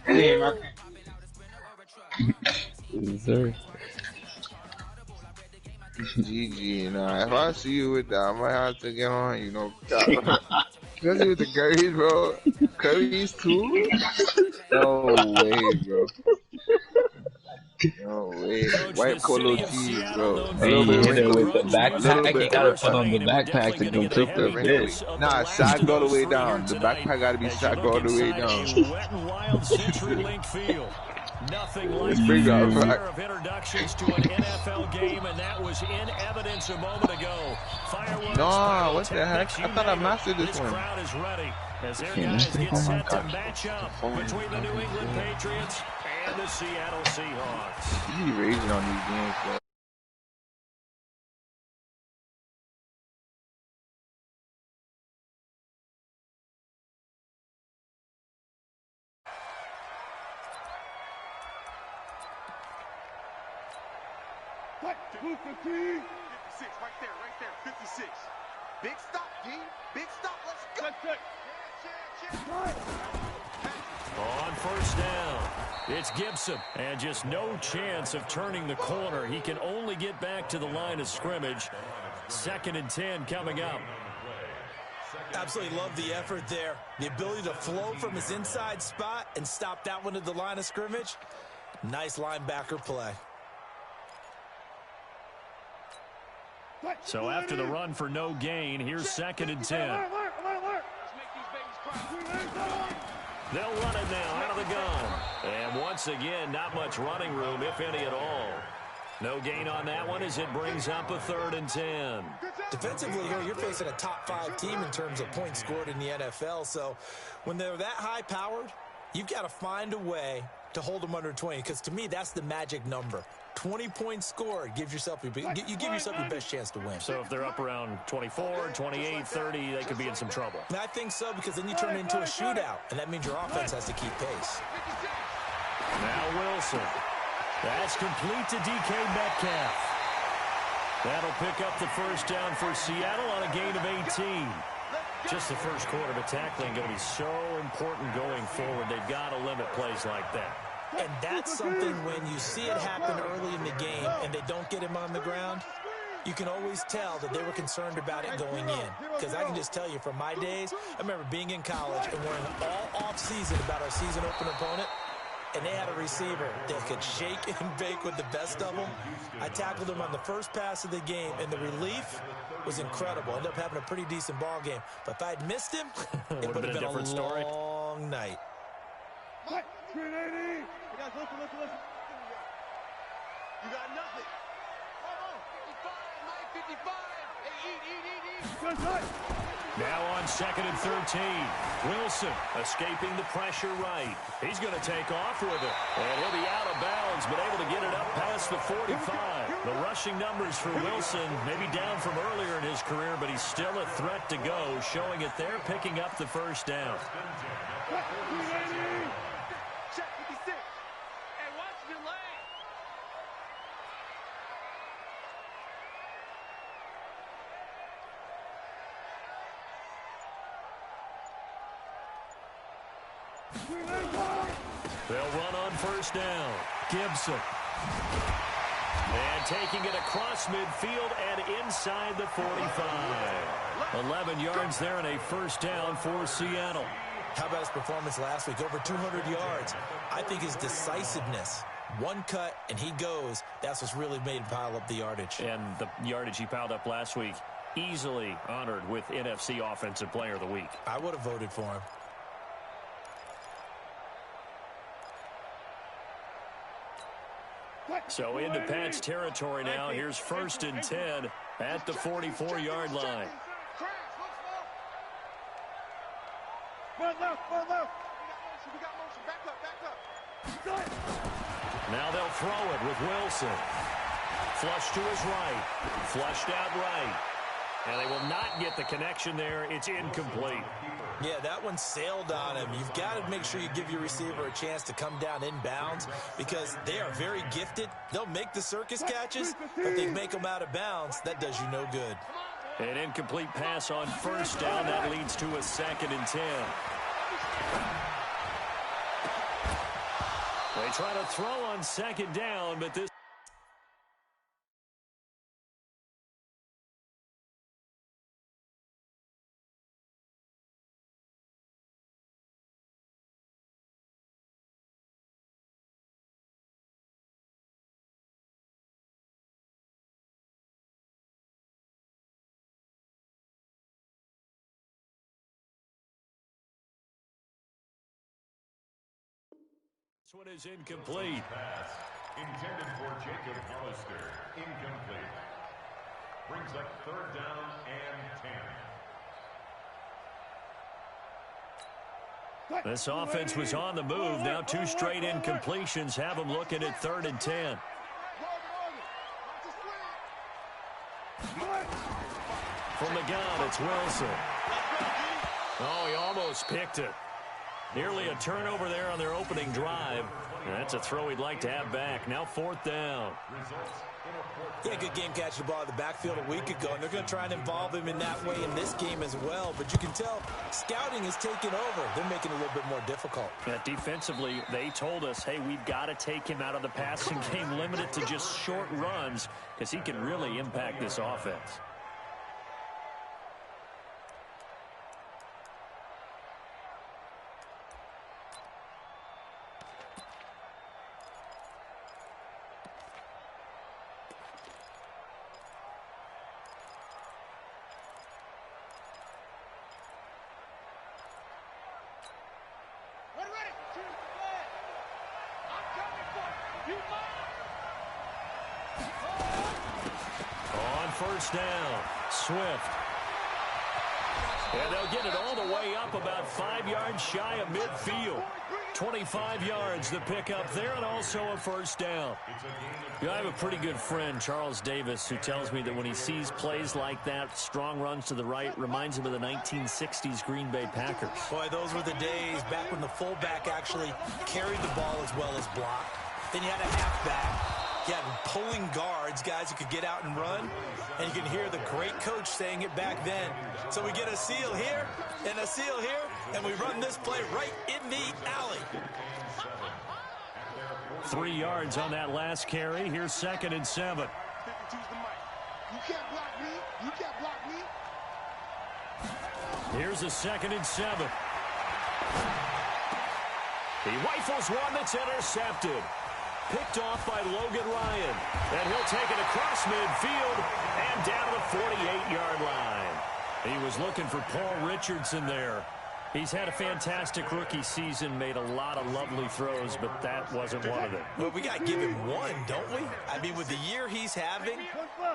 Hey, my Yes, sir. GG, nah. If I see you with that, I might have to get on, especially with the Currys, bro. Currys too? No way, bro. No way. Coach, White the polo city of tees, Seattle bro. known A for Hey, little bit you hit Christmas her with wrinkly. the brunch, A little music, backpack. bit You and gotta first put on the night, and we're backpack to definitely going to go get a kick The heavy those hits. dose wrinkly. of the Nah, last sagged of all the those way three here down. The tonight backpack gotta be as you sagged look all the way inside down. a wet and wild CenturyLink field. Nothing like the Spring fanfare back. of introductions to an NFL game, and that was in evidence a moment ago. Fireworks, Nah, what the heck? pyrotechnics, I you thought I name it. mastered this This one. crowd is ready as their Can't guys mistake get on my set to gosh. match up phone. between the New England Patriots and the Seattle Seahawks. You be raging on these games, bro. What? 250. 56, right there, 56. Big stop, D. Big stop, let's go. On first down, it's Gibson, and just no chance of turning the corner. He can only get back to the line of scrimmage. 2nd and 10 coming up. Absolutely love the effort there. The ability to flow from his inside spot and stop that one at the line of scrimmage. Nice linebacker play. So after the run for no gain, here's 2nd and 10. They'll run it now out of the gun. And once again, not much running room, if any at all. No gain on that one as it brings up a 3rd and 10. Defensively here, you're facing a top 5 team in terms of points scored in the NFL. So when they're that high-powered, you've got to find a way to hold them under 20. Because to me, that's the magic number. 20 points scored, you give yourself your best chance to win. So if they're up around 24, 28, 30, they could be in some trouble. And I think so, because then you turn it into a shootout, and that means your offense has to keep pace. Now Wilson. That's complete to DK Metcalf. That'll pick up the first down for Seattle on a gain of 18. Just the first quarter, but tackling going to be so important going forward. They've got to limit plays like that. And that's something when you see it happen early in the game and they don't get him on the ground, you can always tell that they were concerned about it going in. Because I can just tell you from my days, I remember being in college and worrying all off-season about our season open opponent, and they had a receiver that could shake and bake with the best of them. I tackled him on the first pass of the game, and the relief was incredible. Ended up having a pretty decent ball game. But if I'd missed him, it would have been a different story. long night. 380. Guys, listen. You got nothing. Come on. 55, Mike, 55. Hey, eat. Now on 2nd and 13. Wilson escaping the pressure right. He's going to take off with it. And he'll be out of bounds, but able to get it up past the 45. The rushing numbers for Wilson maybe down from earlier in his career, but he's still a threat to go, showing it there, picking up the first down. Check 56. Hey, watch your leg. They'll run on first down. Gibson. And taking it across midfield and inside the 45. 11 yards there and a first down for Seattle. How about his performance last week? Over 200 yards. I think his decisiveness. One cut, and he goes. That's what's really made him pile up the yardage. And the yardage he piled up last week, easily honored with NFC Offensive Player of the Week. I would have voted for him. So into Pat's territory now. Here's 1st and 10 at the 44-yard line. Run left. We got motion. Back up. Now they'll throw it with Wilson. Flush to his right. Flushed out right. And they will not get the connection there. It's incomplete. Yeah, that one sailed on him. You've got to make sure you give your receiver a chance to come down inbounds because they are very gifted. They'll make the circus catches, but if they make them out of bounds, that does you no good. An incomplete pass on first down. That leads to a 2nd and 10. try to throw on second down, but this... This one is incomplete. Pass intended for Jacob Hollister. Incomplete. Brings up third down and 10. This offense was on the move. Now 2 straight incompletions have them looking at 3rd and 10. From the gun, it's Wilson. Oh, he almost picked it. Nearly a turnover there on their opening drive. And that's a throw he'd like to have back. Now 4th down. Yeah, good game catching the ball in the backfield a week ago, and they're going to try and involve him in that way in this game as well. But you can tell scouting is taking over. They're making it a little bit more difficult. Yeah, defensively, they told us, hey, we've got to take him out of the passing game, limit it to just short runs, because he can really impact this offense. First down, Swift. And they'll get it all the way up about 5 yards shy of midfield. 25 yards the pickup there, and also a first down. You know, I have a pretty good friend, Charles Davis, who tells me that when he sees plays like that, strong runs to the right, reminds him of the 1960s Green Bay Packers. Boy, those were the days back when the fullback actually carried the ball as well as blocked. Then you had a halfback. You had pulling guards, guys who could get out and run. And you can hear the great coach saying it back then. So we get a seal here and a seal here, and we run this play right in the alley. 3 yards on that last carry. Here's 2nd and 7. You can't block me. You can't block me. Here's a 2nd and 7. He rifles one that's intercepted. Picked off by Logan Ryan. And he'll take it across midfield and down to the 48-yard line. He was looking for Paul Richardson there. He's had a fantastic rookie season, made a lot of lovely throws, but that wasn't one of them. Well, we got to give him one, don't we? I mean, with the year he's having,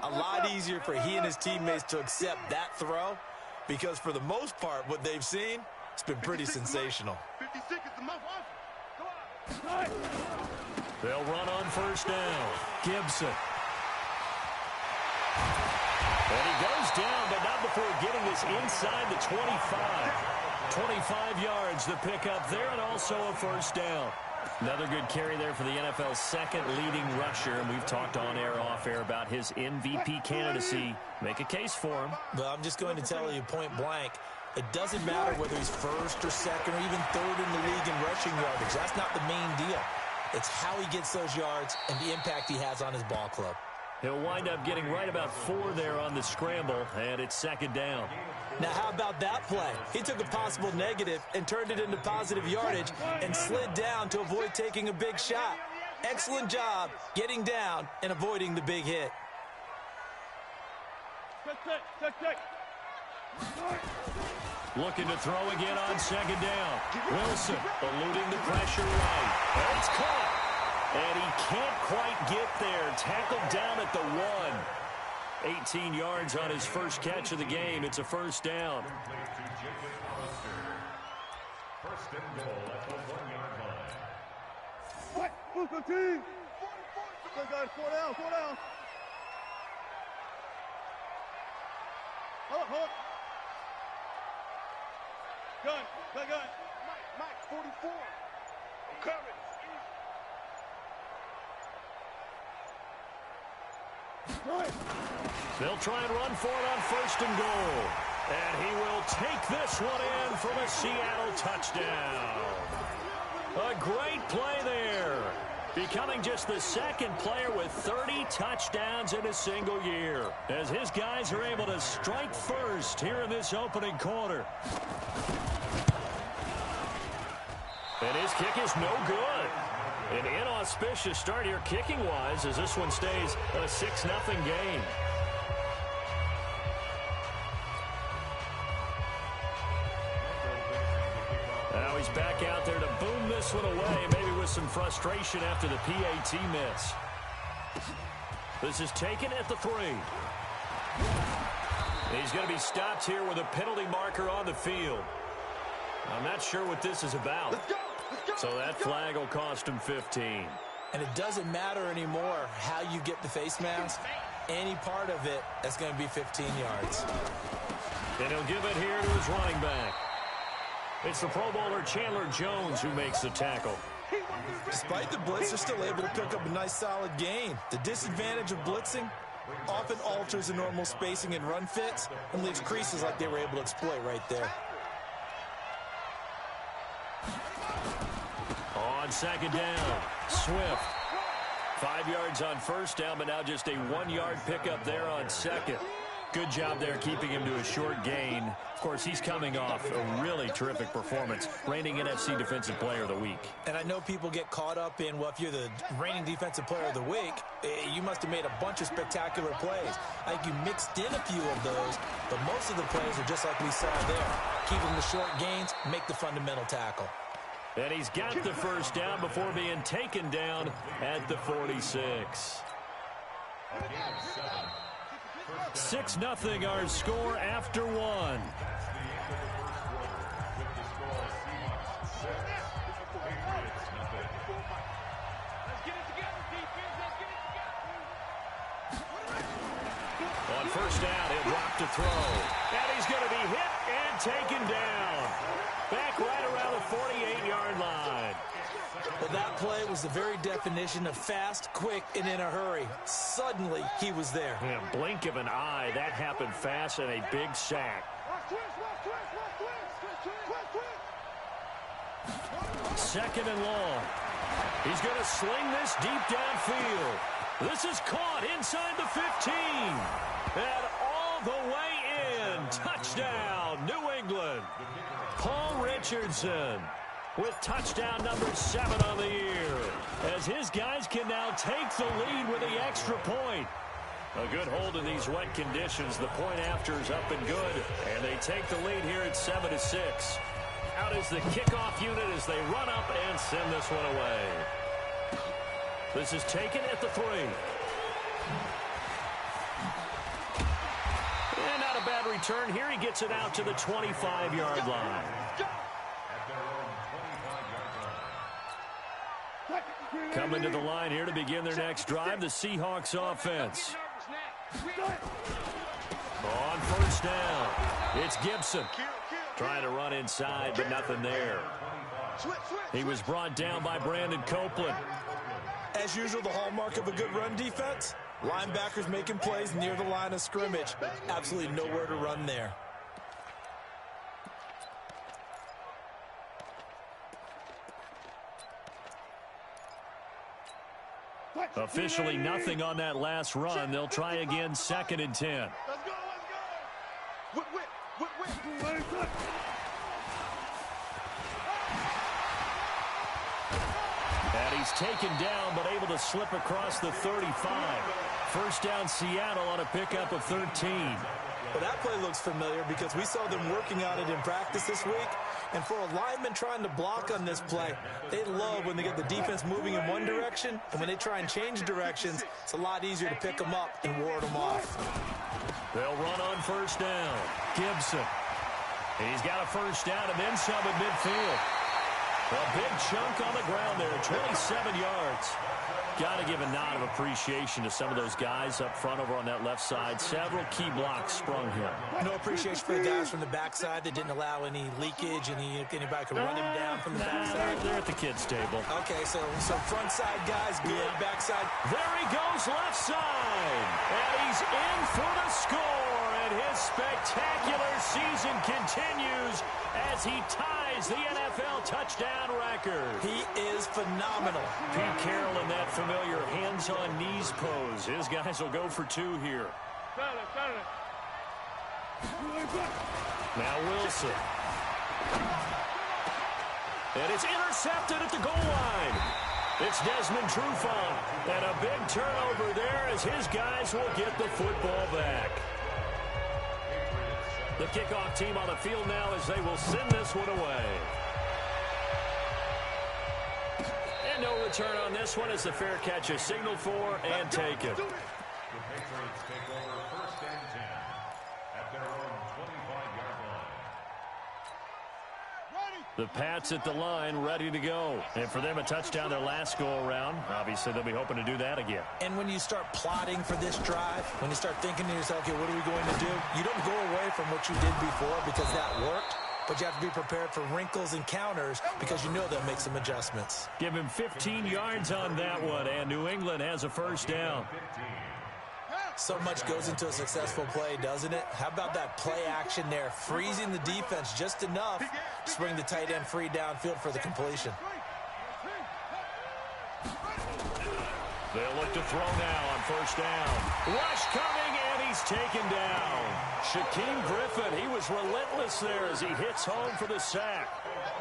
a lot easier for he and his teammates to accept that throw, because for the most part, what they've seen, it's been pretty sensational. 56 is the most They'll run on first down. Gibson. And he goes down, but not before getting this inside the 25. 25 yards the pickup there, and also a first down. Another good carry there for the NFL's second leading rusher, and we've talked on air, off air about his MVP candidacy. Make a case for him. Well, I'm just going to tell you point blank, it doesn't matter whether he's first or second or even third in the league in rushing yardage. That's not the main deal. It's how he gets those yards and the impact he has on his ball club. He'll wind up getting right about 4 there on the scramble, and it's 2nd down. Now, how about that play? He took a possible negative and turned it into positive yardage and slid down to avoid taking a big shot. Excellent job getting down and avoiding the big hit. Looking to throw again on 2nd down. Wilson eluding the pressure right. And it's caught. And he can't quite get there. Tackled down at the 1. 18 yards on his first catch of the game. It's a first down. First and goal at the 1-yard line. What? Who's the team? Go guys, 4 down, 4 down. Hold. Gun. Mike, 44. I'm coming. They'll try and run for it on 1st and goal. And he will take this one in from a Seattle touchdown. A great play there. becoming just the second player with 30 touchdowns in a single year, as his guys are able to strike first here in this opening quarter. And his kick is no good. An inauspicious start here kicking-wise, as this one stays a 6-0 game. Now he's back out there to boom this one away, maybe with some frustration after the PAT miss. This is taken at the 3. He's going to be stopped here with a penalty marker on the field. I'm not sure what this is about. So that flag will cost him 15. And it doesn't matter anymore how you get the face mask. Any part of it, that's going to be 15 yards. And he'll give it here to his running back. It's the Pro Bowler Chandler Jones who makes the tackle. Despite the blitz, they're still able to pick up a nice solid gain. The disadvantage of blitzing often alters the normal spacing and run fits and leaves creases like they were able to exploit right there. On second down, Swift. 5 yards on first down, but now just a 1-yard pickup there on second. Good job there keeping him to a short gain. Of course, he's coming off a really terrific performance, reigning NFC Defensive Player of the Week. And I know people get caught up in, well, if you're the reigning Defensive Player of the Week, you must have made a bunch of spectacular plays. I think you mixed in a few of those, but most of the plays are just like we saw there. Keeping the short gains, make the fundamental tackle. And he's got the first down before being taken down at the 46. 6-0 our score after 1. On first down, he'll drop to throw. And he's going to be hit and taken down. Back right around the 48-yard line. Well, that play was the very definition of fast, quick, and in a hurry. Suddenly, he was there. In a blink of an eye, that happened fast and a big sack. Second and long. He's going to sling this deep downfield. This is caught inside the 15. And all the way in. Touchdown, New England. Paul Richardson with touchdown number 7 on the year, as his guys can now take the lead with the extra point. A good hold in these wet conditions. The point after is up and good, and they take the lead here at 7-6. Out is the kickoff unit as they run up and send this one away. This is taken at the 3. And not a bad return here. He gets it out to the 25-yard line. Coming to the line here to begin their next drive, the Seahawks offense. On first down, it's Gibson. Trying to run inside, but nothing there. He was brought down by Brandon Copeland. As usual, the hallmark of a good run defense, linebackers making plays near the line of scrimmage. Absolutely nowhere to run there. Officially nothing on that last run. They'll try again, 2nd and 10. Let's go. And he's taken down, but able to slip across the 35. First down, Seattle on a pickup of 13. Well, that play looks familiar because we saw them working on it in practice this week. And for a lineman trying to block on this play, they love when they get the defense moving in one direction. And when they try and change directions, it's a lot easier to pick them up and ward them off. They'll run on first down. Gibson. He's got a first down and then some at midfield. A big chunk on the ground there, 27 yards. Got to give a nod of appreciation to some of those guys up front over on that left side. Several key blocks sprung here. No appreciation for the guys from the backside that didn't allow any leakage, and anybody could run him down from the backside. They're at the kids' table. Okay, so front side guys, good. Backside. There he goes left side. And he's in for the score. And And his spectacular season continues as he ties the NFL touchdown record. He is phenomenal. Pete Carroll in that familiar hands-on-knees pose. His guys will go for 2 here. Now Wilson. And it's intercepted at the goal line. It's Desmond Trufant. And a big turnover there as his guys will get the football back. The kickoff team on the field now as they will send this one away. And no return on this one as the fair catch is signaled for and taken. The Patriots take over 1st and 10 at their own 25-yard line. The Pats at the line, ready to go. And for them, a touchdown their last go-around. Obviously, they'll be hoping to do that again. And when you start plotting for this drive, when you start thinking to yourself, okay, what are we going to do? You don't go away from what you did before because that worked. But you have to be prepared for wrinkles and counters because you know they'll make some adjustments. Give him 15 yards on that one, and New England has a first down. So much goes into a successful play, doesn't it? How about that play action there, freezing the defense just enough to bring the tight end free downfield for the completion. They'll look to throw now on first down. Rush coming, and he's taken down. Shaquem Griffin, he was relentless there as he hits home for the sack.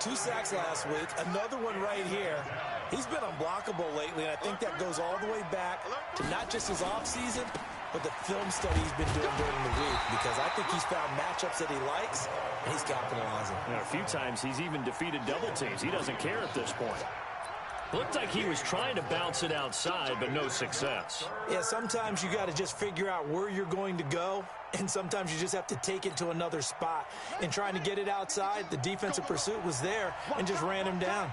2 sacks last week, another one right here. He's been unblockable lately, and I think that goes all the way back to not just his offseason, but the film study he's been doing during the week, because I think he's found matchups that he likes, and he's capitalizing. A few times he's even defeated double teams. He doesn't care at this point. Looked like he was trying to bounce it outside, but no success. Yeah, sometimes you got to just figure out where you're going to go, and sometimes you just have to take it to another spot. And trying to get it outside, the defensive pursuit was there and just ran him down.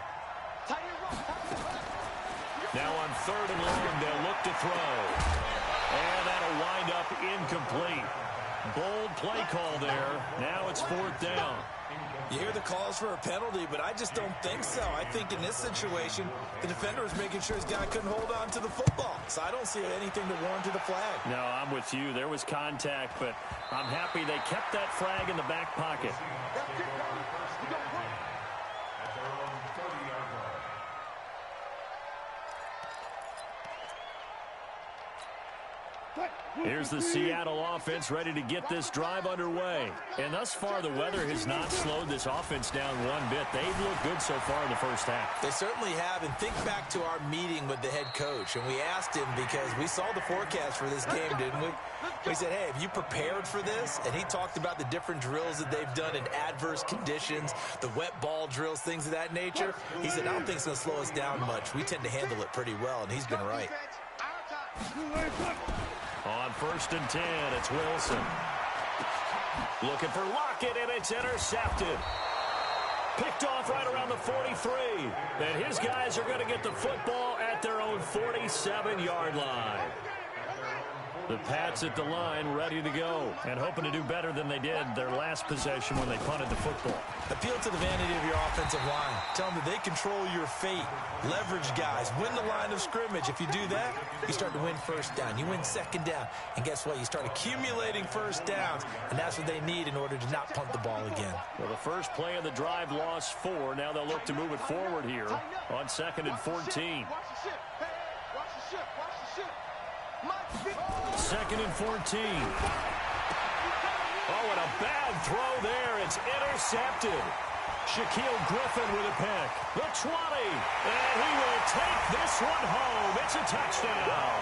Now on 3rd and long, they'll look to throw. And that'll wind up incomplete. Bold play call there. Now it's 4th down. You hear the calls for a penalty, but I just don't think so. I think in this situation, the defender was making sure his guy couldn't hold on to the football. So I don't see anything to warrant the flag. No, I'm with you. There was contact, but I'm happy they kept that flag in the back pocket. Here's the Seattle offense ready to get this drive underway. And thus far, the weather has not slowed this offense down one bit. They've looked good so far in the first half. They certainly have. And think back to our meeting with the head coach. And we asked him because we saw the forecast for this game, didn't we? We said, hey, have you prepared for this? And he talked about the different drills that they've done in adverse conditions, the wet ball drills, things of that nature. He said, I don't think it's going to slow us down much. We tend to handle it pretty well, and he's been right. On 1st and 10, it's Wilson. Looking for Lockett, and it's intercepted. Picked off right around the 43. And his guys are going to get the football at their own 47-yard line. The Pats at the line ready to go and hoping to do better than they did their last possession when they punted the football. Appeal to the vanity of your offensive line. Tell them that they control your fate. Leverage guys. Win the line of scrimmage. If you do that, you start to win first down. You win second down. And guess what? You start accumulating first downs. And that's what they need in order to not punt the ball again. Well, the first play of the drive lost 4. Now they'll look to move it forward here on 2nd and 14. 2nd and 14. Oh, and a bad throw there. It's intercepted. Shaquille Griffin with a pick. The 20. And he will take this one home. It's a touchdown.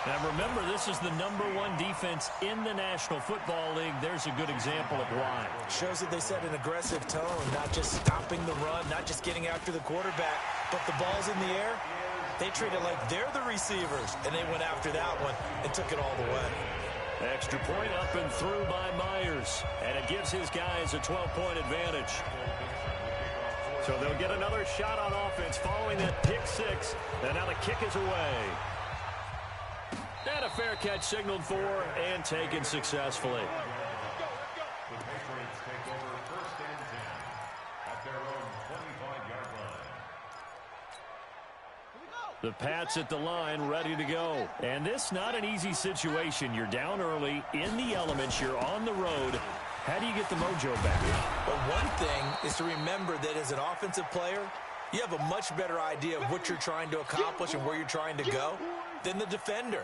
Now, remember, this is the #1 defense in the National Football League. There's a good example of why. Shows that they set an aggressive tone, not just stopping the run, not just getting after the quarterback, but the ball's in the air. They treat it like they're the receivers, and they went after that one and took it all the way. Extra point up and through by Myers, and it gives his guys a 12-point advantage. So they'll get another shot on offense following that pick 6, and now the kick is away. And a fair catch signaled for and taken successfully. The Patriots take over 1st and 10 at their own 25-yard line. The Pats at the line, ready to go. And this not an easy situation. You're down early, in the elements, you're on the road. How do you get the mojo back? Well, one thing is to remember that as an offensive player, you have a much better idea of what you're trying to accomplish and where you're trying to go than the defender.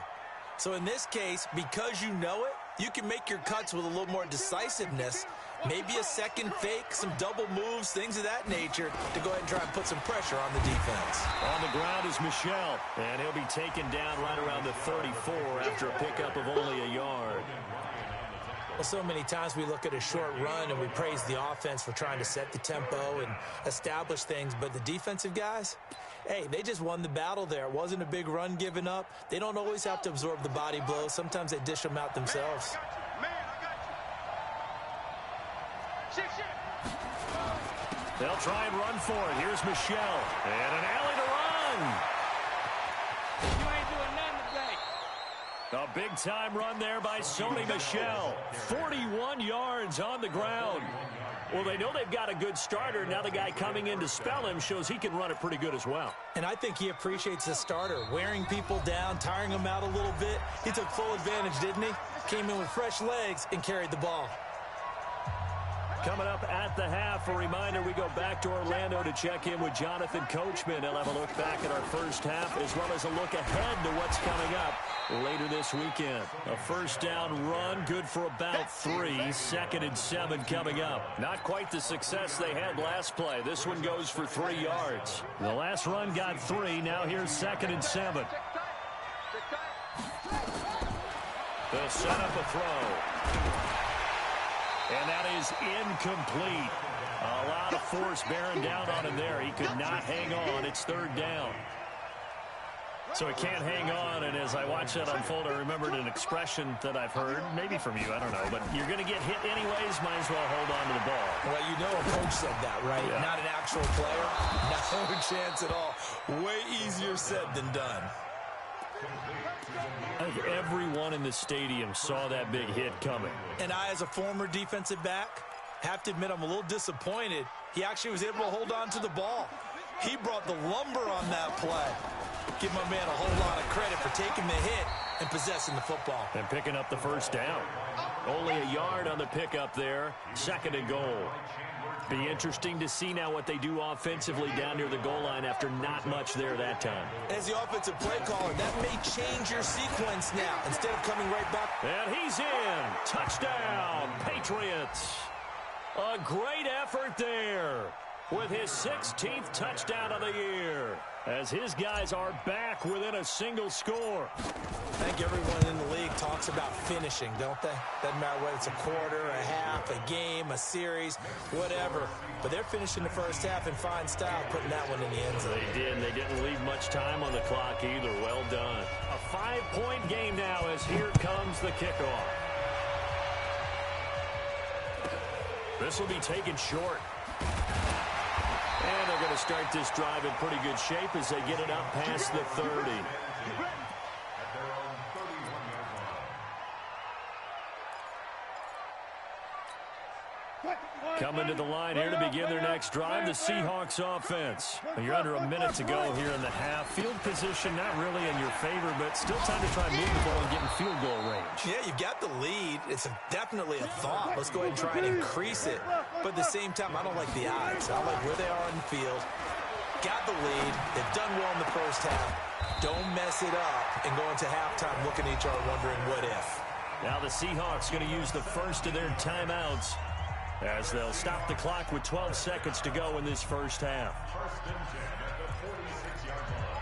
So in this case, because you know it, you can make your cuts with a little more decisiveness, maybe a second fake, some double moves, things of that nature, to go ahead and try and put some pressure on the defense. On the ground is Michel, and he'll be taken down right around the 34 after a pickup of only a yard. Well, so many times we look at a short run and we praise the offense for trying to set the tempo and establish things, but the defensive guys, hey, they just won the battle there. It wasn't a big run given up. They don't always have to absorb the body blows. Sometimes they dish them out themselves. They'll try and run for it. Here's Michel. And an alley to run. You ain't doing nothing today. A big-time run there by Sony Michel. 41 yards on the ground. Well, they know they've got a good starter. Now the guy coming in to spell him shows he can run it pretty good as well. And I think he appreciates the starter, wearing people down, tiring them out a little bit. He took full advantage, didn't he? Came in with fresh legs and carried the ball. Coming up at the half, a reminder, we go back to Orlando to check in with Jonathan Coachman. He'll have a look back at our first half as well as a look ahead to what's coming up later this weekend. A first down run, good for about 3. 2nd and 7 coming up. Not quite the success they had last play. This one goes for 3 yards. The last run got 3. Now here's 2nd and 7. They'll set up a throw. And that is incomplete. A lot of force bearing down on him there. He could not hang on. It's 3rd down. So he can't hang on, and as I watch that unfold, I remembered an expression that I've heard, maybe from you, I don't know, but you're going to get hit anyways, might as well hold on to the ball. Well, you know a coach said that, right? Yeah. Not an actual player. No chance at all. Way easier said than done. I think everyone in the stadium saw that big hit coming. And I, as a former defensive back, have to admit I'm a little disappointed. He actually was able to hold on to the ball. He brought the lumber on that play. Give my man a whole lot of credit for taking the hit and possessing the football. And picking up the first down. Only a yard on the pickup there. 2nd and goal. Be interesting to see now what they do offensively down near the goal line after not much there that time. As the offensive play caller, that may change your sequence now. Instead of coming right back. And he's in. Touchdown, Patriots. A great effort there with his 16th touchdown of the year, as his guys are back within a single score. I think everyone in the league talks about finishing, don't they? Doesn't matter whether it's a quarter, a half, a game, a series, whatever. But they're finishing the first half in fine style, putting that one in the end zone. They did. They didn't leave much time on the clock either. Well done. A 5-point game now as here comes the kickoff. This will be taken short. And they're going to start this drive in pretty good shape as they get it up past the 30. Coming to the line here to begin their next drive, the Seahawks offense. You're under a minute to go here in the half. Field position not really in your favor, but still time to try and move the ball and get in field goal range. Yeah, you've got the lead. It's definitely a thought. Let's go ahead and try and increase it. But at the same time, I don't like the odds. I like where they are on the field. Got the lead. They've done well in the first half. Don't mess it up and go into halftime looking at each other wondering what if. Now the Seahawks going to use the first of their timeouts as they'll stop the clock with 12 seconds to go in this first half. First and 10 at the 46-yard line.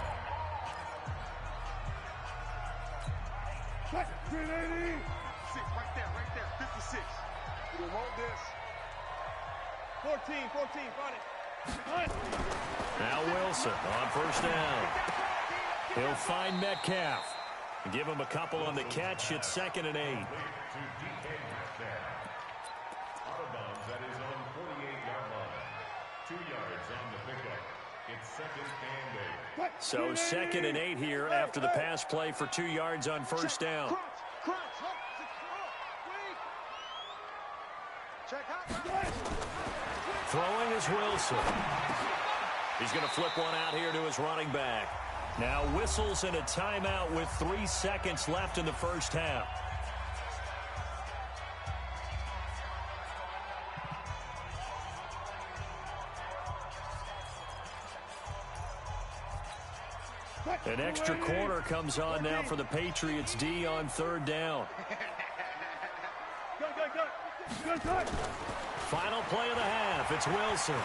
6 right there, 56. We don't want this. 14, run it. Now Wilson on first down. He'll find Metcalf. Give him a couple on the catch. It's 2nd and 8. Out of bounds, that is on 48-yard line. 2 yards on the pickup. It's 2nd and 8. So 2nd and 8 here after the pass play for 2 yards on first down. Throwing is Wilson. He's going to flip one out here to his running back. Now whistles and a timeout with 3 seconds left in the first half. An extra corner comes on now for the Patriots D on 3rd down. Final play of the half. It's Wilson.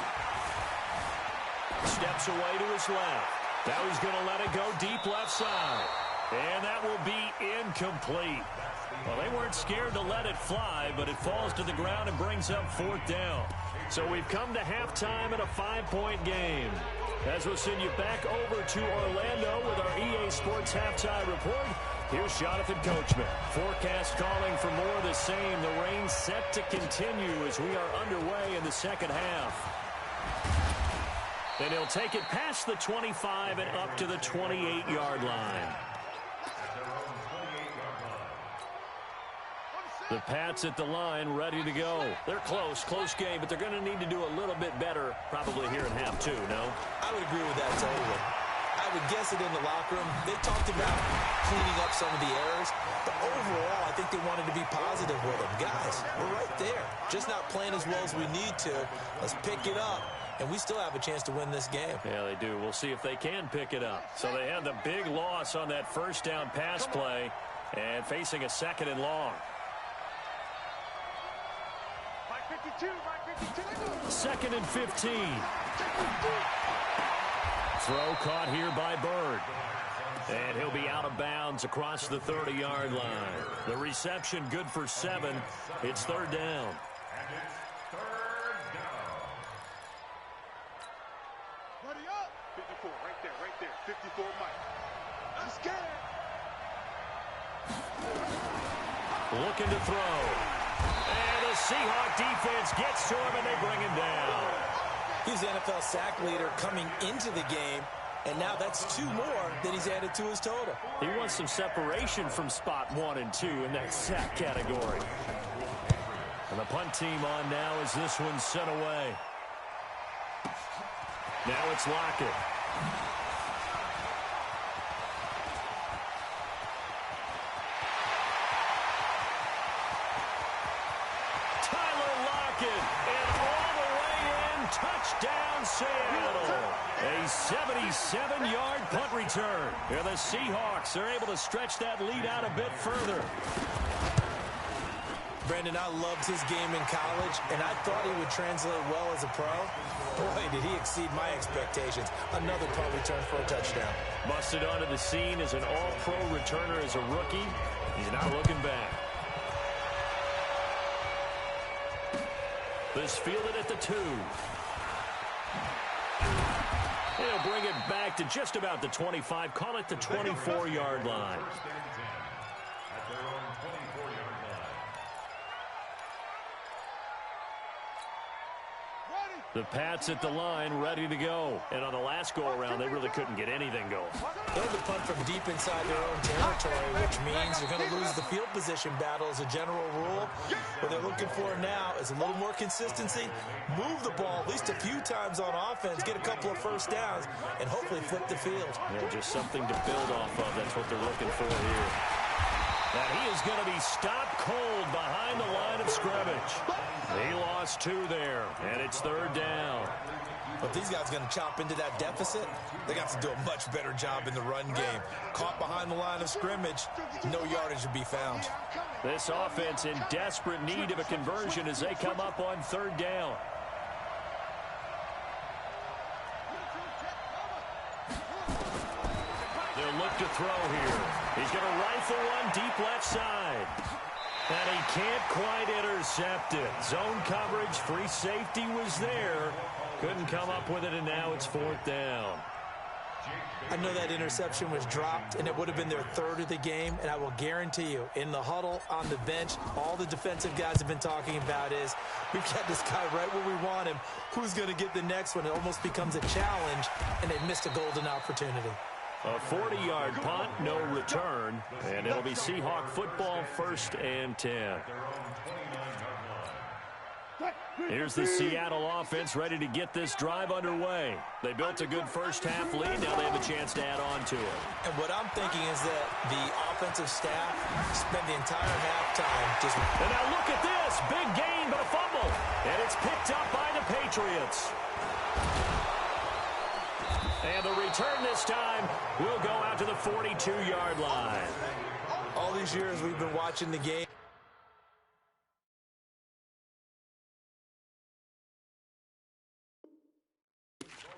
Steps away to his left. Now he's going to let it go deep left side. And that will be incomplete. Well, they weren't scared to let it fly, but it falls to the ground and brings up 4th down. So we've come to halftime in a 5-point game. As we'll send you back over to Orlando with our EA Sports Halftime Report, here's Jonathan Coachman. Forecast calling for more of the same. The rain set to continue as we are underway in the second half. And he'll take it past the 25 and up to the 28-yard line. The Pats at the line, ready to go. They're close game, but they're going to need to do a little bit better probably here in half 2, no? I would agree with that totally. I would guess it in the locker room. They talked about cleaning up some of the errors, but overall, I think they wanted to be positive with them. Guys, we're right there. Just not playing as well as we need to. Let's pick it up, and we still have a chance to win this game. Yeah, they do. We'll see if they can pick it up. So they had the big loss on that first down pass play and facing a 2nd and long. 2nd and 15. Throw caught here by Bird. And he'll be out of bounds across the 30-yard line. The reception good for 7. It's 3rd down. Ready up. 54, right there. 54, Mike. I'm scared. Looking to throw. And the Seahawk defense gets to him, and they bring him down. He's the NFL sack leader coming into the game, and now that's 2 more that he's added to his total. He wants some separation from spot 1 and 2 in that sack category. And the punt team on now as this one's sent away. Now it's Lockett. Touchdown, Seattle. A 77-yard punt return. And the Seahawks are able to stretch that lead out a bit further. Brandon, I loved his game in college, and I thought he would translate well as a pro. Boy, did he exceed my expectations. Another punt return for a touchdown. Busted onto the scene as an all-pro returner as a rookie. He's not looking back. This fielded at the 2. He'll bring it back to just about the 25. Call it the 24-yard line. The Pats at the line, ready to go. And on the last go-around, they really couldn't get anything going. They'll have to punt from deep inside their own territory, which means they're going to lose the field position battle as a general rule. What they're looking for now is a little more consistency, move the ball at least a few times on offense, get a couple of first downs, and hopefully flip the field. Yeah, just something to build off of. That's what they're looking for here. And he is going to be stopped cold behind the line of scrimmage. He lost 2 there, and it's 3rd down. But these guys going to chop into that deficit, they got to do a much better job in the run game. Caught behind the line of scrimmage, no yardage to be found. This offense in desperate need of a conversion as they come up on 3rd down. They'll look to throw here. He's going to rifle one deep left side. And he can't quite intercept it. Zone coverage, free safety was there. Couldn't come up with it, and now it's 4th down. I know that interception was dropped, and it would have been their 3rd of the game, and I will guarantee you, in the huddle, on the bench, all the defensive guys have been talking about is, we've got this guy right where we want him. Who's going to get the next one? It almost becomes a challenge, and they missed a golden opportunity. A 40-yard punt, no return, and it'll be Seahawk football, 1st and 10. Here's the Seattle offense ready to get this drive underway. They built a good first-half lead. Now they have a chance to add on to it. And what I'm thinking is that the offensive staff spent the entire halftime just... And now look at this. Big gain, but a fumble. And it's picked up by the Patriots. And the return this time will go out to the 42-yard line. All these years we've been watching the game.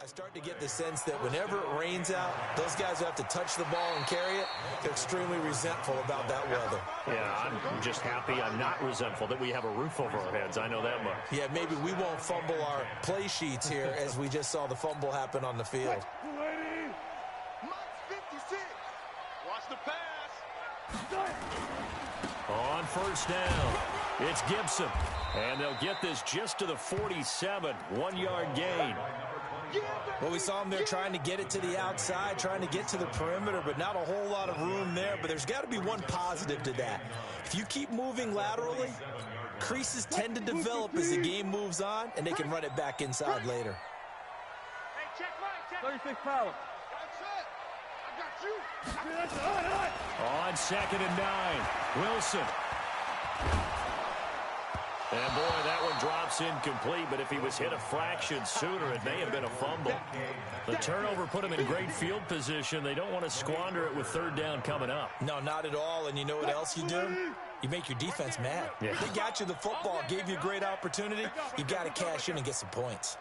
I start to get the sense that whenever it rains out, those guys who have to touch the ball and carry it, they're extremely resentful about that weather. Yeah, I'm just happy I'm not resentful that we have a roof over our heads. I know that much. Yeah, maybe we won't fumble our play sheets here as we just saw the fumble happen on the field. Mike's 56. Watch the pass. On first down, it's Gibson. And they'll get this just to the 47, 1-yard gain. Well, we saw him there trying to get it to the outside, trying to get to the perimeter, but not a whole lot of room there. But there's got to be one positive to that. If you keep moving laterally, creases tend to develop as the game moves on, and they can run it back inside later. Hey, check Mike, check. 36 power. That's it. I got you. On 2nd and 9, Wilson. And, boy, that one drops incomplete, but if he was hit a fraction sooner, it may have been a fumble. The turnover put him in great field position. They don't want to squander it with 3rd down coming up. No, not at all. And you know what else you do? You make your defense mad. Yeah. They got you the football, gave you a great opportunity. You got to cash in and get some points.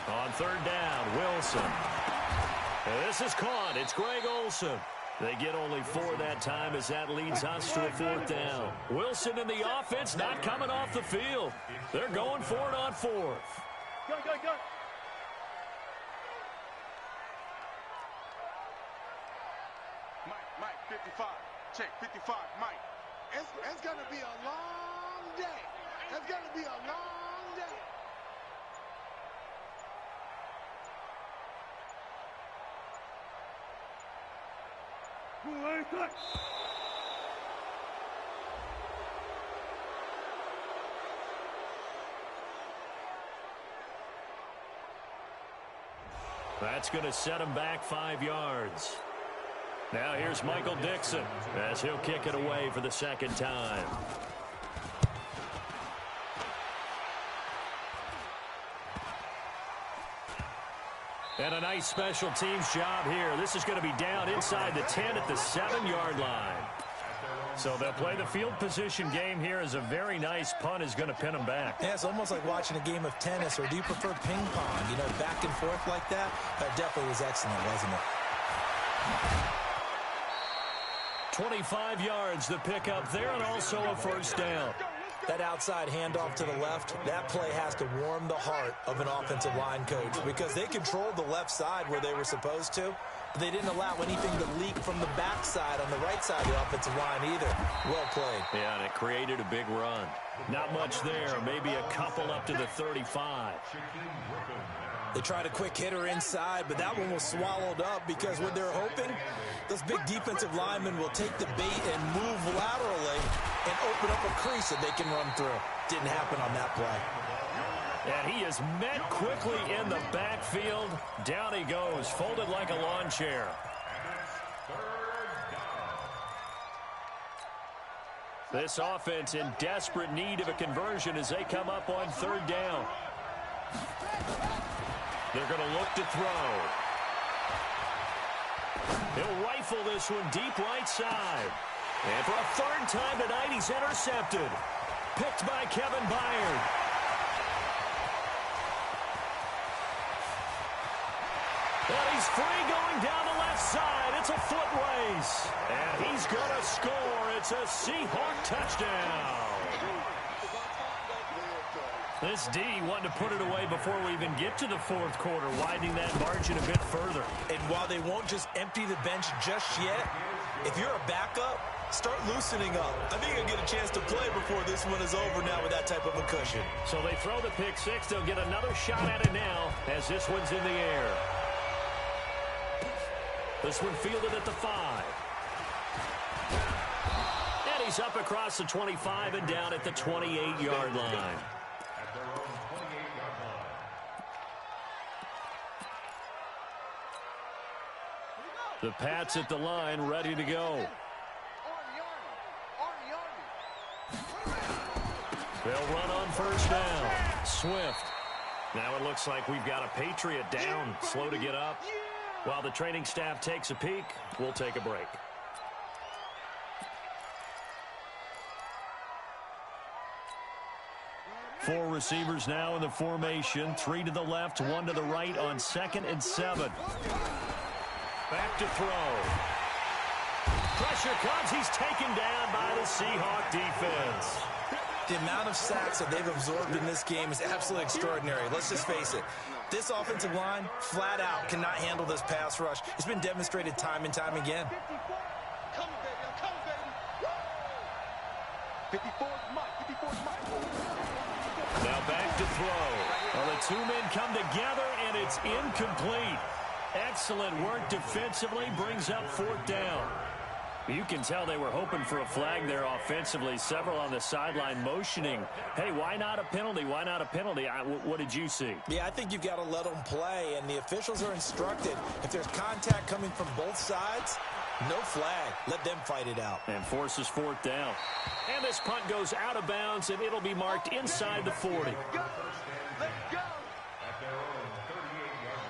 On 3rd down, Wilson. And this is caught. It's Greg Olsen. They get only 4 that time as that leads us to a 4th down. Wilson and the offense not coming off the field. They're going for it on 4th. Go. Mike, 55. Check, 55, Mike. It's going to be a long day. It's going to be a long day. That's going to set him back 5 yards. Now here's Michael Dixon as he'll kick it away for the 2nd time. And a nice special teams job here. This is going to be down inside the 10 at the 7-yard line. So they'll play the field position game here as a very nice punt is going to pin them back. Yeah, it's almost like watching a game of tennis, or do you prefer ping pong? You know, back and forth like that? That definitely was excellent, wasn't it? 25 yards the pickup there, and also a 1st down. That outside handoff to the left, that play has to warm the heart of an offensive line coach because they controlled the left side where they were supposed to. But they didn't allow anything to leak from the backside on the right side of the offensive line either. Well played. Yeah, and it created a big run. Not much there, maybe a couple up to the 35. They tried a quick hitter inside, but that one was swallowed up because what they're hoping, those big defensive linemen will take the bait and move laterally and open up a crease that they can run through. Didn't happen on that play. And he is met quickly in the backfield. Down he goes, folded like a lawn chair. This offense in desperate need of a conversion as they come up on 3rd down. They're going to look to throw. He'll rifle this one deep right side. And for a 3rd time tonight, he's intercepted. Picked by Kevin Byard. And he's free going down the left side. It's a foot race. And he's going to score. It's a Seahawk touchdown. This D wanted to put it away before we even get to the 4th quarter, widening that margin a bit further. And while they won't just empty the bench just yet, if you're a backup, start loosening up. I think you'll get a chance to play before this one is over now with that type of a cushion. So they throw the pick 6. They'll get another shot at it now as this one's in the air. This one fielded at the 5. And he's up across the 25 and down at the 28-yard line. At their own 28-yard line. The Pats at the line, ready to go. They'll run on first down. Swift. Now it looks like we've got a Patriot down, slow to get up. While the training staff takes a peek, we'll take a break. Four receivers now in the formation. 3 to the left, 1 to the right on 2nd and 7. Back to throw. Pressure comes. He's taken down by the Seahawk defense. The amount of sacks that they've absorbed in this game is absolutely extraordinary. Let's just face it. This offensive line, flat out, cannot handle this pass rush. It's been demonstrated time and time again. Come, baby. Come, baby. 54's Mike. 54's Mike. Now back to throw. Well, the two men come together, and it's incomplete. Excellent work defensively, brings up 4th down. You can tell they were hoping for a flag there offensively. Several on the sideline motioning, hey, why not a penalty? Why not a penalty? What did you see? Yeah, I think you've got to let them play, and the officials are instructed. If there's contact coming from both sides, no flag. Let them fight it out. And forces 4th down. And this punt goes out of bounds, and it'll be marked inside the 40. Let's go. At their own 38-yard line.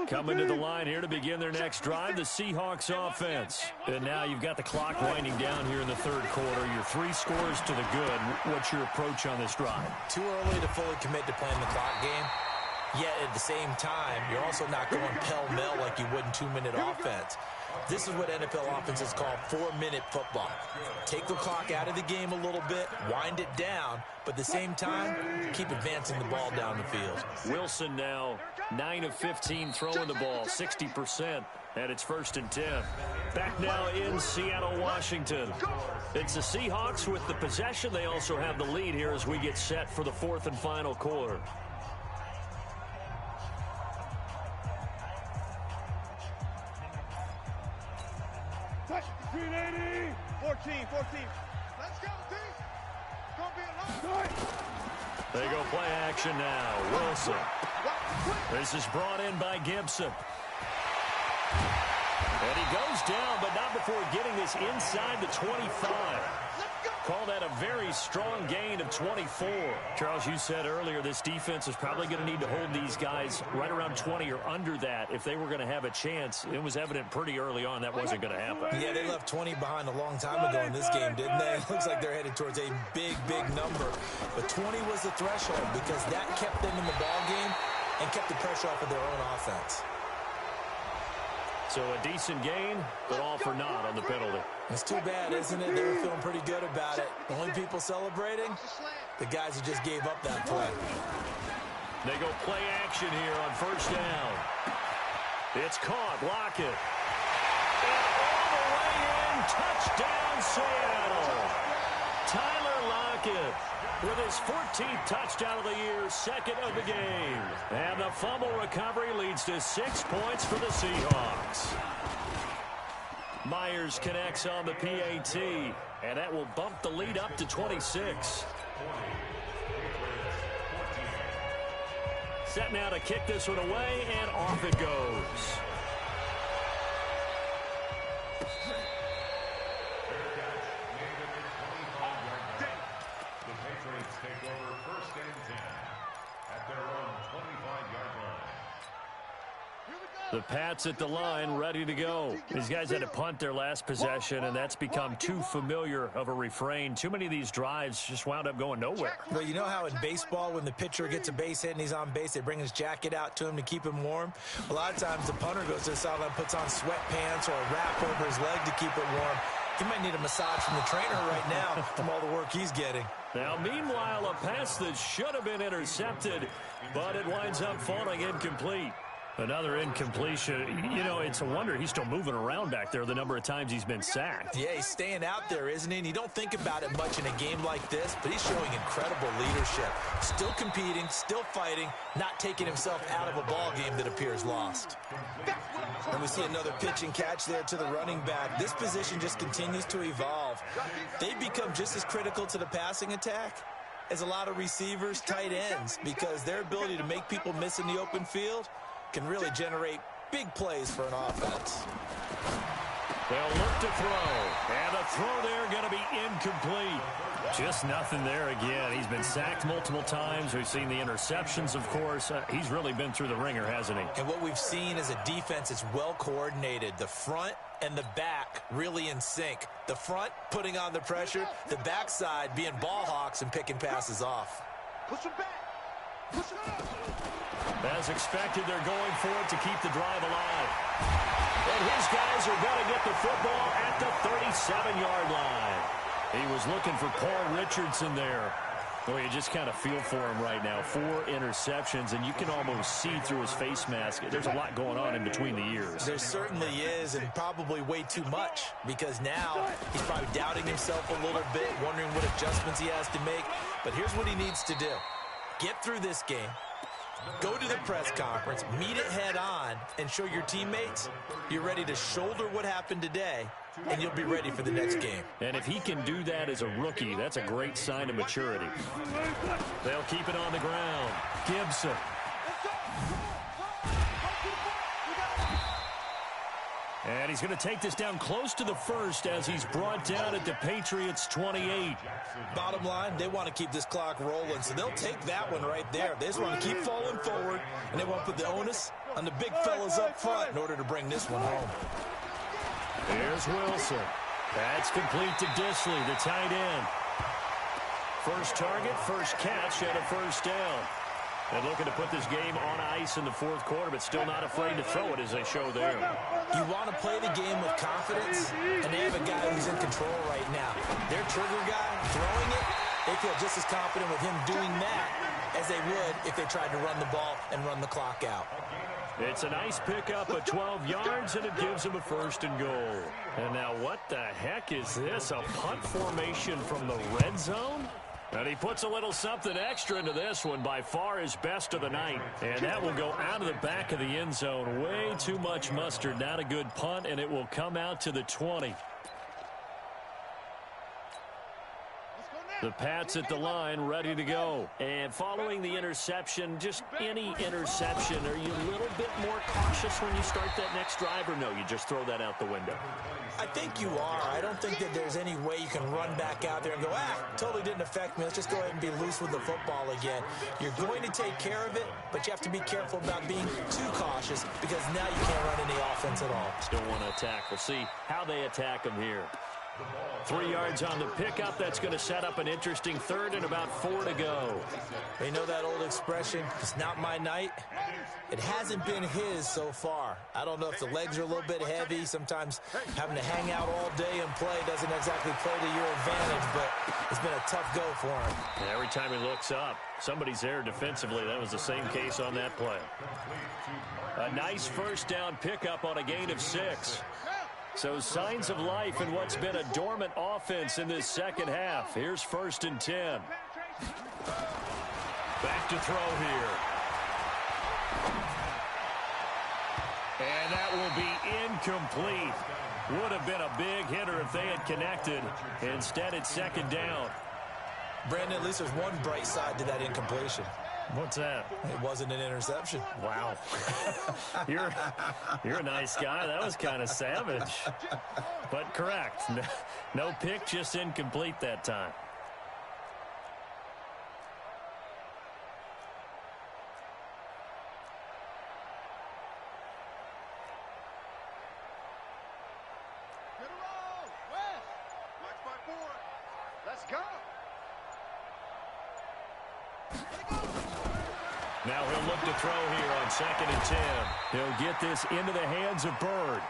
Coming to the line here to begin their next drive, the Seahawks offense. And now you've got the clock winding down here in the 3rd quarter. Your 3 scores to the good. What's your approach on this drive? Too early to fully commit to playing the clock game. Yet at the same time, you're also not going pell-mell like you would in 2-minute offense. This is what NFL offenses call 4-minute football. Take the clock out of the game a little bit, wind it down, but at the same time, keep advancing the ball down the field. Wilson now 9 of 15 throwing the ball, 60%, and it's 1st and 10. Back now in Seattle, Washington. It's the Seahawks with the possession. They also have the lead here as we get set for the 4th and final quarter. Green 80. 14. Let's go, D. Gonna be a lot. They go play action now. Wilson. This is brought in by Gibson. And he goes down, but not before getting this inside the 25. Call that a very strong gain of 24. Charles, you said earlier this defense is probably going to need to hold these guys right around 20 or under that if they were going to have a chance. It was evident pretty early on that wasn't going to happen. Yeah, they left 20 behind a long time ago in this game, didn't they? It looks like they're headed towards a big, big number. But 20 was the threshold because that kept them in the ball game and kept the pressure off of their own offense. So a decent gain, but all for naught on the penalty. It's too bad, isn't it? They were feeling pretty good about it. The only people celebrating, the guys who just gave up that play. They go play action here on 1st down. It's caught. Lockett. And all the way in. Touchdown, Seattle. Tyler Lockett with his 14th touchdown of the year, 2nd of the game. And the fumble recovery leads to 6 points for the Seahawks. Myers connects on the PAT, and that will bump the lead up to 26. Set now to kick this one away, and off it goes. The Patriots take over 1st and 10 at their own 25-yard line. The Pats at the line, ready to go. These guys had to punt their last possession, and that's become too familiar of a refrain. Too many of these drives just wound up going nowhere. Well, you know how in baseball, when the pitcher gets a base hit and he's on base, they bring his jacket out to him to keep him warm? A lot of times the punter goes to the sideline, puts on sweatpants or a wrap over his leg to keep it warm. He might need a massage from the trainer right now from all the work he's getting. Now, meanwhile, a pass that should have been intercepted, but it winds up falling incomplete. Another incompletion. You know, it's a wonder he's still moving around back there the number of times he's been sacked. Yeah, he's staying out there, isn't he? And you don't think about it much in a game like this, but he's showing incredible leadership. Still competing, still fighting, not taking himself out of a ball game that appears lost. And we see another pitch and catch there to the running back. This position just continues to evolve. They've become just as critical to the passing attack as a lot of receivers, tight ends, because their ability to make people miss in the open field can really generate big plays for an offense. They'll look to throw, and the throw there going to be incomplete. Just nothing there again. He's been sacked multiple times. We've seen the interceptions, of course. He's really been through the ringer, hasn't he? And what we've seen is a defense that's well coordinated. The front and the back really in sync. The front putting on the pressure, the backside being ball hawks and picking passes off. Push him back. Push him up. As expected, they're going for it to keep the drive alive. And his guys are going to get the football at the 37-yard line. He was looking for Paul Richardson there. Boy, you just kind of feel for him right now. 4 interceptions, and you can almost see through his face mask. There's a lot going on in between the ears. There certainly is, and probably way too much, because now he's probably doubting himself a little bit, wondering what adjustments he has to make. But here's what he needs to do. Get through this game. Go to the press conference, meet it head on, and show your teammates you're ready to shoulder what happened today, and you'll be ready for the next game. And if he can do that as a rookie, that's a great sign of maturity. They'll keep it on the ground. Gibson. And he's going to take this down close to the first as he's brought down at the Patriots' 28. Bottom line, they want to keep this clock rolling, so they'll take that one right there. They just want to keep falling forward, and they want to put the onus on the big fellas up front in order to bring this one home. Here's Wilson. That's complete to Disley, the tight end. First target, first catch, and a first down. And looking to put this game on ice in the fourth quarter, but still not afraid to throw it as they show there. You want to play the game with confidence, and they have a guy who's in control right now. Their trigger guy throwing it, they feel just as confident with him doing that as they would if they tried to run the ball and run the clock out. It's a nice pickup of 12 yards, and it gives him a first and goal. And now what the heck is this? A punt formation from the red zone? And he puts a little something extra into this one, by far his best of the night. And that will go out of the back of the end zone. Way too much mustard. Not a good punt, and it will come out to the 20. The Pats at the line, ready to go. And following the interception, just any interception, are you a little bit more cautious when you start that next drive, or no, you just throw that out the window? I think you are. I don't think that there's any way you can run back out there and go, totally didn't affect me. Let's just go ahead and be loose with the football again. You're going to take care of it, but you have to be careful about being too cautious, because now you can't run any offense at all. Still want to attack. We'll see how they attack him here. 3 yards on the pickup. That's going to set up an interesting third and about 4 to go. You know that old expression, it's not my night? It hasn't been his so far. I don't know if the legs are a little bit heavy. Sometimes having to hang out all day and play doesn't exactly play to your advantage, but it's been a tough go for him. And every time he looks up, somebody's there defensively. That was the same case on that play. A nice first down pickup on a gain of 6. So signs of life in what's been a dormant offense in this second half. Here's 1st and 10. Back to throw here. And that will be incomplete. Would have been a big hitter if they had connected. Instead, it's 2nd down. Brandon, at least there's one bright side to that incompletion. What's that? It wasn't an interception. Wow. You're a nice guy. That was kind of savage. But correct. No pick, just incomplete that time. Get a roll. West. Watch my board. Let's go. Now he'll look to throw here on 2nd and 10. He'll get this into the hands of Bird.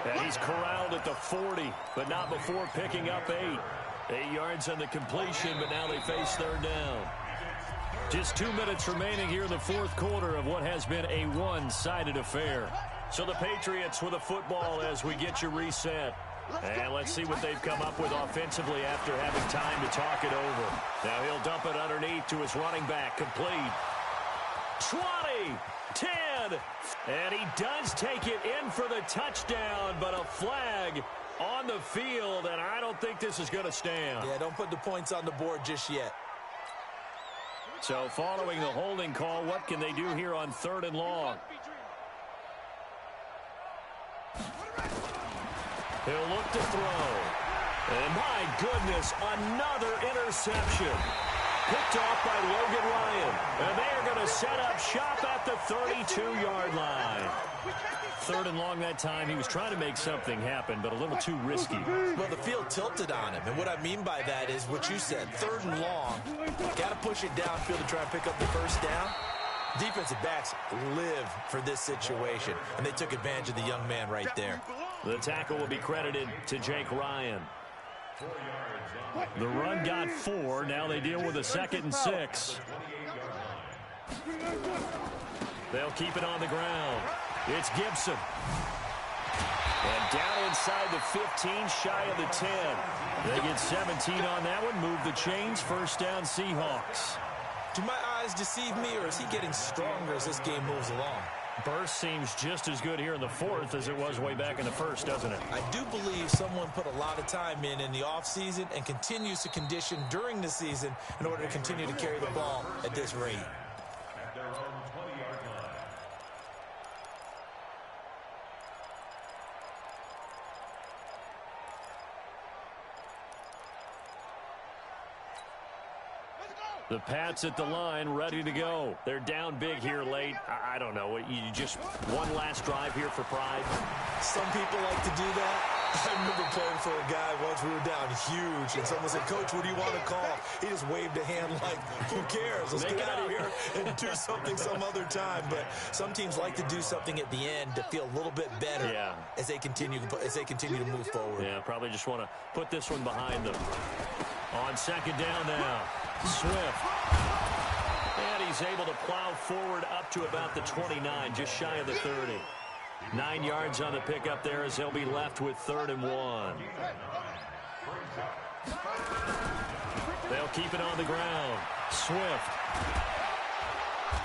And he's corralled at the 40, but not before picking up 8. 8 yards on the completion, but now they face 3rd down. Just 2 minutes remaining here in the fourth quarter of what has been a one-sided affair. So the Patriots with a football as we get you reset. And let's see what they've come up with offensively after having time to talk it over. Now he'll dump it underneath to his running back. Complete. 20, 10, and he does take it in for the touchdown, but a flag on the field, and I don't think this is going to stand. Yeah, don't put the points on the board just yet. So following the holding call, what can they do here on 3rd and long? He'll look to throw. And my goodness, another interception. Picked off by Logan Ryan. And they are going to set up shop at the 32-yard line. 3rd and long that time. He was trying to make something happen, but a little too risky. Well, the field tilted on him. And what I mean by that is what you said. 3rd and long. Got to push it downfield to try and pick up the first down. Defensive backs live for this situation. And they took advantage of the young man right there. The tackle will be credited to Jake Ryan. The run got 4. Now they deal with a 2nd and 6. They'll keep it on the ground. It's Gibson. And down inside the 15, shy of the 10. They get 17 on that one. Move the chains. First down, Seahawks. Do my eyes deceive me, or is he getting stronger as this game moves along? Burst seems just as good here in the 4th as it was way back in the 1st, doesn't it? I do believe someone put a lot of time in the offseason and continues to condition during the season in order to continue to carry the ball at this rate. At their own 20-yard line. The Pats at the line, ready to go. They're down big here late. I don't know. You just one last drive here for pride. Some people like to do that. I remember playing for a guy once. We were down huge, and someone said, "Coach, what do you want to call?" He just waved a hand like, "Who cares? Let's get out of here and do something some other time." But some teams like to do something at the end to feel a little bit better as they continue to move forward. Yeah, probably just want to put this one behind them. On 2nd down now, Swift. And he's able to plow forward up to about the 29, just shy of the 30. 9 yards on the pickup there as they'll be left with 3rd and 1. They'll keep it on the ground. Swift.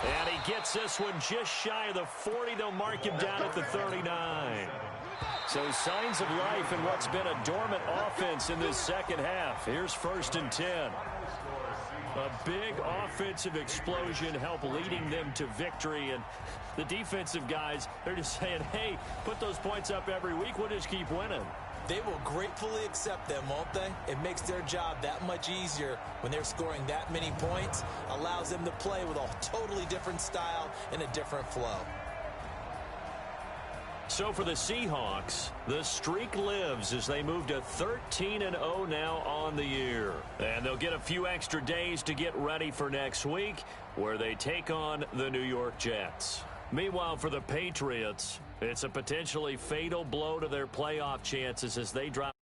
And he gets this one just shy of the 40. They'll mark him down at the 39. So signs of life in what's been a dormant offense in this second half. Here's 1st and 10. A big offensive explosion help leading them to victory. And the defensive guys, they're just saying, hey, put those points up every week. We'll just keep winning. They will gratefully accept them, won't they? It makes their job that much easier when they're scoring that many points. Allows them to play with a totally different style and a different flow. So for the Seahawks, the streak lives as they move to 13-0 now on the year. And they'll get a few extra days to get ready for next week, where they take on the New York Jets. Meanwhile, for the Patriots, it's a potentially fatal blow to their playoff chances as they drop